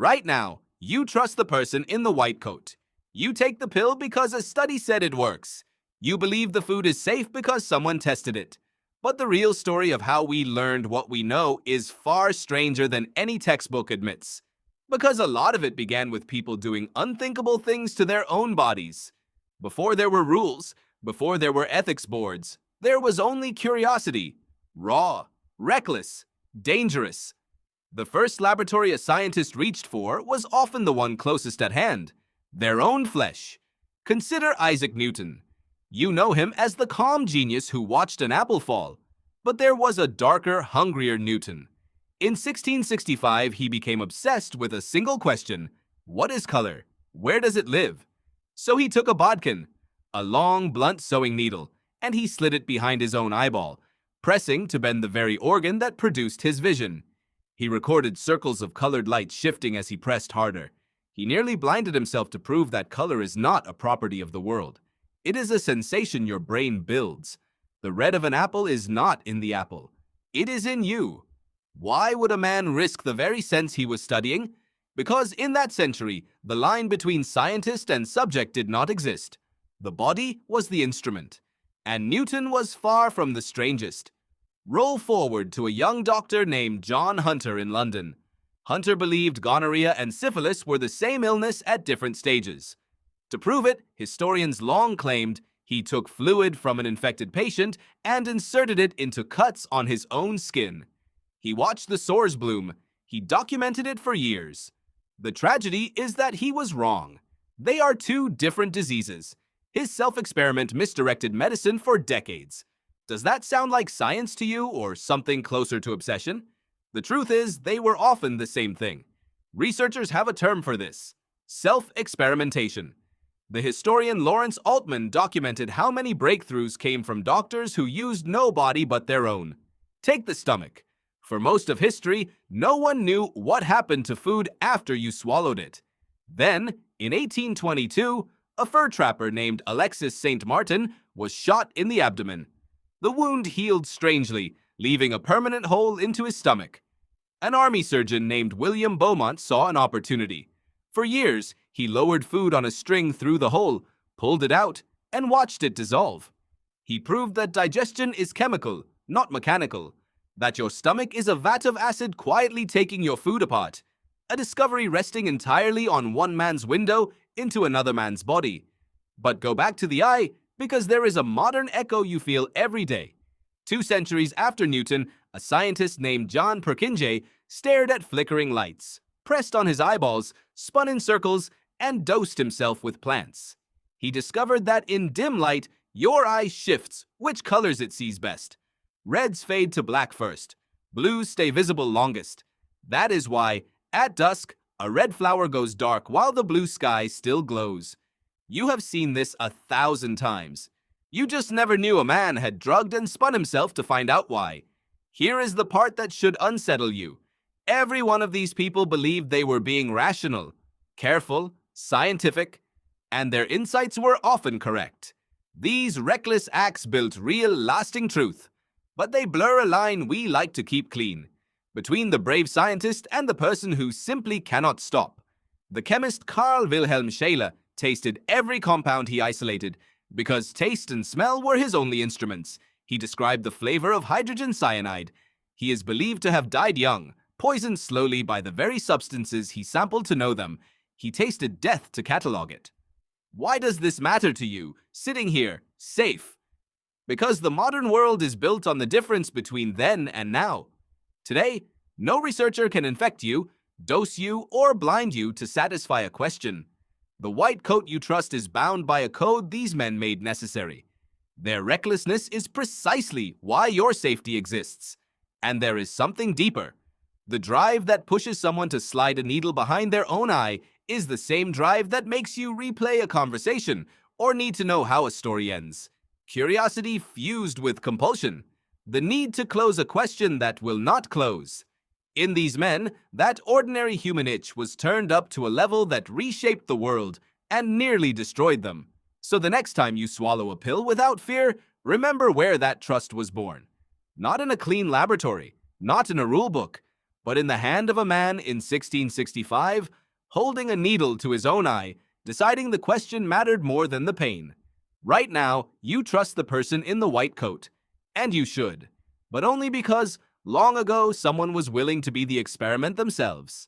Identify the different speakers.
Speaker 1: Right now, you trust the person in the white coat. You take the pill because a study said it works. You believe the food is safe because someone tested it. But the real story of how we learned what we know is far stranger than any textbook admits. Because a lot of it began with people doing unthinkable things to their own bodies. Before there were rules, before there were ethics boards, there was only curiosity. Raw, reckless, dangerous. The first laboratory a scientist reached for was often the one closest at hand, their own flesh. Consider Isaac Newton. You know him as the calm genius who watched an apple fall. But there was a darker, hungrier Newton. In 1665, he became obsessed with a single question: what is color? Where does it live? So he took a bodkin, a long, blunt sewing needle, and he slid it behind his own eyeball, pressing to bend the very organ that produced his vision. He recorded circles of colored light shifting as he pressed harder. He nearly blinded himself to prove that color is not a property of the world. It is a sensation your brain builds. The red of an apple is not in the apple. It is in you. Why would a man risk the very sense he was studying? Because in that century, the line between scientist and subject did not exist. The body was the instrument. And Newton was far from the strangest. Roll forward to a young doctor named John Hunter in London. Hunter believed gonorrhea and syphilis were the same illness at different stages. To prove it, historians long claimed he took fluid from an infected patient and inserted it into cuts on his own skin. He watched the sores bloom. He documented it for years. The tragedy is that he was wrong. They are two different diseases. His self-experiment misdirected medicine for decades. Does that sound like science to you or something closer to obsession? The truth is, they were often the same thing. Researchers have a term for this: self-experimentation. The historian Lawrence Altman documented how many breakthroughs came from doctors who used no body but their own. Take the stomach. For most of history, no one knew what happened to food after you swallowed it. Then, in 1822, a fur trapper named Alexis St. Martin was shot in the abdomen. The wound healed strangely, leaving a permanent hole into his stomach. An army surgeon named William Beaumont saw an opportunity. For years, he lowered food on a string through the hole, pulled it out, and watched it dissolve. He proved that digestion is chemical, not mechanical. That your stomach is a vat of acid quietly taking your food apart. A discovery resting entirely on one man's window into another man's body. But go back to the eye, because there is a modern echo you feel every day. 2 centuries after Newton, a scientist named John Purkinje stared at flickering lights, pressed on his eyeballs, spun in circles, and dosed himself with plants. He discovered that in dim light, your eye shifts which colors it sees best. Reds fade to black first. Blues stay visible longest. That is why, at dusk, a red flower goes dark while the blue sky still glows. You have seen this 1,000 times. You just never knew a man had drugged and spun himself to find out why. Here is the part that should unsettle you. Every one of these people believed they were being rational, careful, scientific, and their insights were often correct. These reckless acts built real, lasting truth. But they blur a line we like to keep clean, between the brave scientist and the person who simply cannot stop. The chemist Carl Wilhelm Scheele tasted every compound he isolated, because taste and smell were his only instruments. He described the flavor of hydrogen cyanide. He is believed to have died young, poisoned slowly by the very substances he sampled to know them. He tasted death to catalog it. Why does this matter to you, sitting here, safe? Because the modern world is built on the difference between then and now. Today, no researcher can infect you, dose you, or blind you to satisfy a question. The white coat you trust is bound by a code these men made necessary. Their recklessness is precisely why your safety exists. And there is something deeper. The drive that pushes someone to slide a needle behind their own eye is the same drive that makes you replay a conversation or need to know how a story ends. Curiosity fused with compulsion. The need to close a question that will not close. In these men, that ordinary human itch was turned up to a level that reshaped the world and nearly destroyed them. So the next time you swallow a pill without fear, remember where that trust was born. Not in a clean laboratory, not in a rule book, but in the hand of a man in 1665, holding a needle to his own eye, deciding the question mattered more than the pain. Right now, you trust the person in the white coat, and you should, but only because long ago someone was willing to be the experiment themselves.